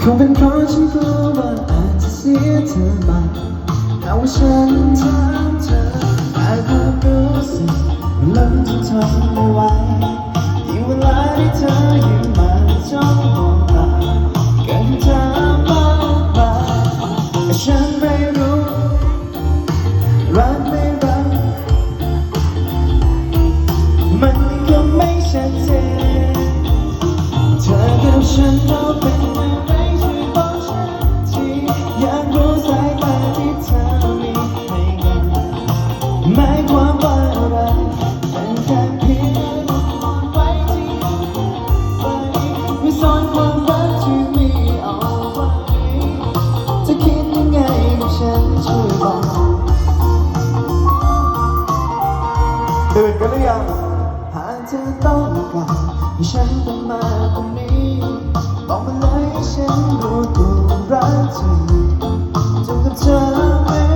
คงเป็นเพราะฉันกลัวว่าอาจจะเสียเธอไปหากว่าฉันถามเธอแต่ความรู้สึกมันจะทนไม่ไหวยิ่งเวลาที่เธออยู่มาจ้องมองตาเกินเธอมากไปฉันไม่รู้รักไม่รักมันก็ไม่ชัดเจนเธอกับฉันเราเป็นอะไรช่วยบอกฉันทีอยากรู้สายตาที่เธอมีให้กันหมายความว่าอะไรเป็นแค่เพียงมองไว้ที่ไปไม่ซ่อนความรักที่มีเอาไว้จะคิดยังไงกับฉันช่วยบอกตื่นกันหรือยังหากเธอต้องการให้ฉันต้องมาตรงนี้บอกมาเลยให้ฉันรู้ตัวรักเธอจนกับเธอไม่